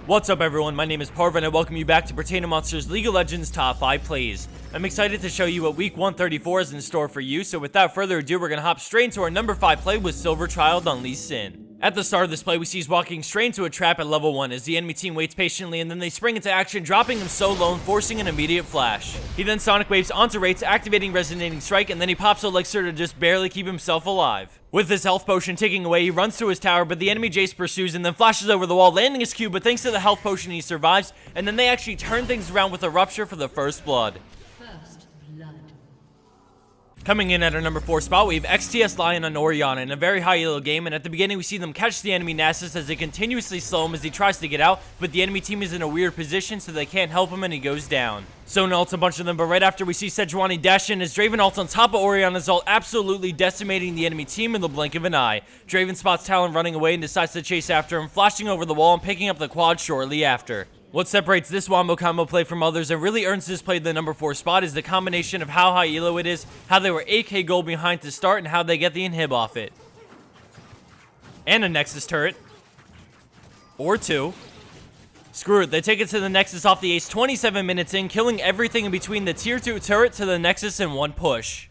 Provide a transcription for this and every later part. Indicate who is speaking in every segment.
Speaker 1: What's up everyone, my name is Parv and I welcome you back to Pertaining Monsters League of Legends Top 5 Plays. I'm excited to show you what week 134 is in store for you, so without further ado we're going to hop straight into our number 5 play with Silver Child on Lee Sin. At the start of this play, we see he's walking straight into a trap at level 1 as the enemy team waits patiently and then they spring into action, dropping him so low and forcing an immediate flash. He then Sonic Waves onto Wraiths, activating Resonating Strike, and then he pops Elixir to just barely keep himself alive. With his health potion ticking away, he runs to his tower, but the enemy Jace pursues and then flashes over the wall, landing his Q, but thanks to the health potion he survives, and then they actually turn things around with a Rupture for the first blood. Coming in at our number 4 spot, we have XTS Lion on Orianna in a very high elo game, and at the beginning we see them catch the enemy Nasus as they continuously slow him as he tries to get out, but the enemy team is in a weird position so they can't help him and he goes down. Sona ults a bunch of them, but right after we see Sejuani dash in as Draven ults on top of Orianna's ult, absolutely decimating the enemy team in the blink of an eye. Draven spots Talon running away and decides to chase after him, flashing over the wall and picking up the quad shortly after. What separates this Wombo combo play from others and really earns this play the number 4 spot is the combination of how high elo it is, how they were 8k gold behind to start, and how they get the inhib off it. And a Nexus turret. Or 2. Screw it, they take it to the Nexus off the ace 27 minutes in, killing everything in between the tier 2 turret to the Nexus in one push.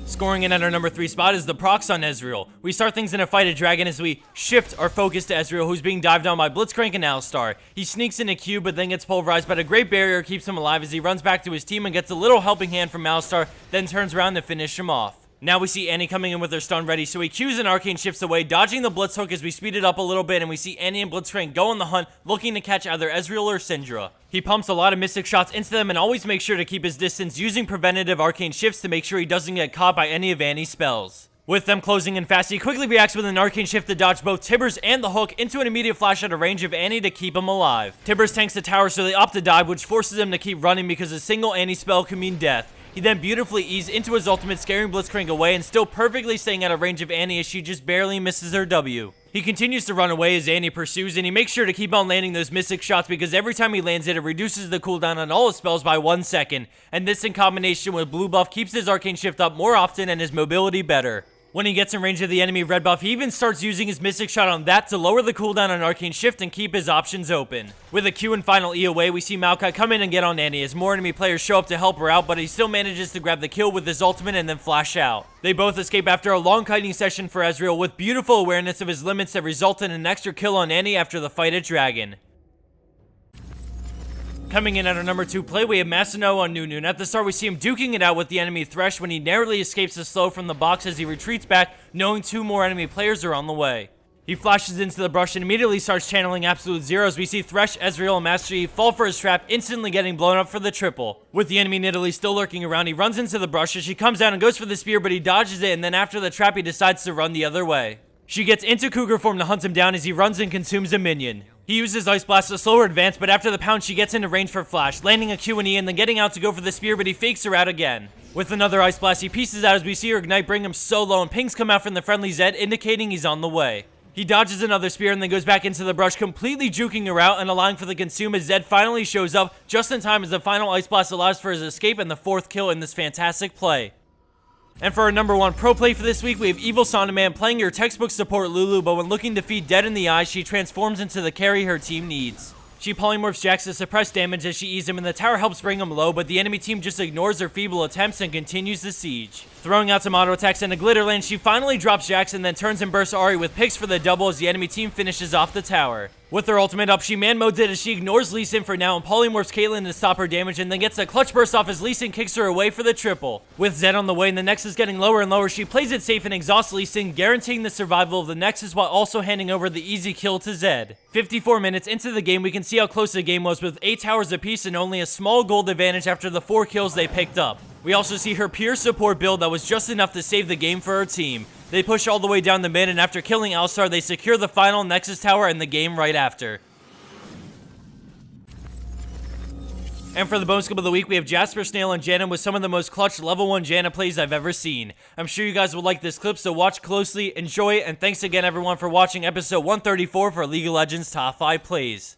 Speaker 1: Scoring in at our number 3 spot is the procs on Ezreal. We start things in a fight at Dragon as we shift our focus to Ezreal, who's being dived on by Blitzcrank and Alistar. He sneaks in a Q, but then gets pulverized, but a great barrier keeps him alive as he runs back to his team and gets a little helping hand from Alistar, then turns around to finish him off. Now we see Annie coming in with her stun ready, so he Qs and Arcane shifts away, dodging the Blitz hook as we speed it up a little bit, and we see Annie and Blitzcrank go on the hunt, looking to catch either Ezreal or Syndra. He pumps a lot of Mystic shots into them and always makes sure to keep his distance, using preventative Arcane shifts to make sure he doesn't get caught by any of Annie's spells. With them closing in fast, he quickly reacts with an Arcane shift to dodge both Tibbers and the hook into an immediate flash out of range of Annie to keep him alive. Tibbers tanks the tower, so they opt to dive, which forces him to keep running because a single Annie spell can mean death. He then beautifully eased into his ultimate, scaring Blitzcrank away and still perfectly staying out of range of Annie as she just barely misses her W. He continues to run away as Annie pursues, and he makes sure to keep on landing those Mystic shots because every time he lands it, it reduces the cooldown on all his spells by 1 second, and this in combination with blue buff keeps his Arcane shift up more often and his mobility better. When he gets in range of the enemy red buff, he even starts using his Mystic Shot on that to lower the cooldown on Arcane Shift and keep his options open. With a Q and final E away, we see Maokai come in and get on Annie as more enemy players show up to help her out, but he still manages to grab the kill with his ultimate and then flash out. They both escape after a long kiting session for Ezreal with beautiful awareness of his limits that result in an extra kill on Annie after the fight at Dragon. Coming in at our number 2 play, we have Masano on Nunu, and at the start we see him duking it out with the enemy Thresh when he narrowly escapes the slow from the box as he retreats back, knowing 2 more enemy players are on the way. He flashes into the brush and immediately starts channeling Absolute Zero as we see Thresh, Ezreal, and Master Yi fall for his trap, instantly getting blown up for the triple. With the enemy Nidalee still lurking around, he runs into the brush as she comes down and goes for the spear, but he dodges it, and then after the trap he decides to run the other way. She gets into Cougar form to hunt him down as he runs and consumes a minion. He uses Ice Blast to slow her advance, but after the pound she gets into range for flash, landing a Q and E and then getting out to go for the spear, but he fakes her out again. With another Ice Blast, he pieces out as we see her ignite bring him so low, and pings come out from the friendly Zed, indicating he's on the way. He dodges another spear and then goes back into the brush, completely juking her out and allowing for the consume as Zed finally shows up just in time as the final Ice Blast allows for his escape and the 4th kill in this fantastic play. And for our number 1 pro play for this week, we have Evil Sonderman playing your textbook support Lulu, but when looking to feed dead in the eyes, she transforms into the carry her team needs. She polymorphs Jax to suppress damage as she eases him, and the tower helps bring him low, but the enemy team just ignores her feeble attempts and continues the siege. Throwing out some auto attacks and a glitter lane, she finally drops Jax and then turns and bursts Ahri with picks for the double as the enemy team finishes off the tower. With her ultimate up, she man modes it as she ignores Lee Sin for now and polymorphs Caitlyn to stop her damage and then gets a clutch burst off as Lee Sin kicks her away for the triple. With Zed on the way and the Nexus getting lower and lower, she plays it safe and exhausts Lee Sin, guaranteeing the survival of the Nexus while also handing over the easy kill to Zed. 54 minutes into the game, we can see how close the game was with 8 towers apiece and only a small gold advantage after the 4 kills they picked up. We also see her pure support build that was just enough to save the game for her team. They push all the way down the mid, and after killing Alistar, they secure the final Nexus tower and the game right after. And for the bonus clip of the week, we have Jasper, Snail, and Janna with some of the most clutch level 1 Janna plays I've ever seen. I'm sure you guys will like this clip, so watch closely, enjoy it, and thanks again everyone for watching episode 134 for League of Legends Top 5 Plays.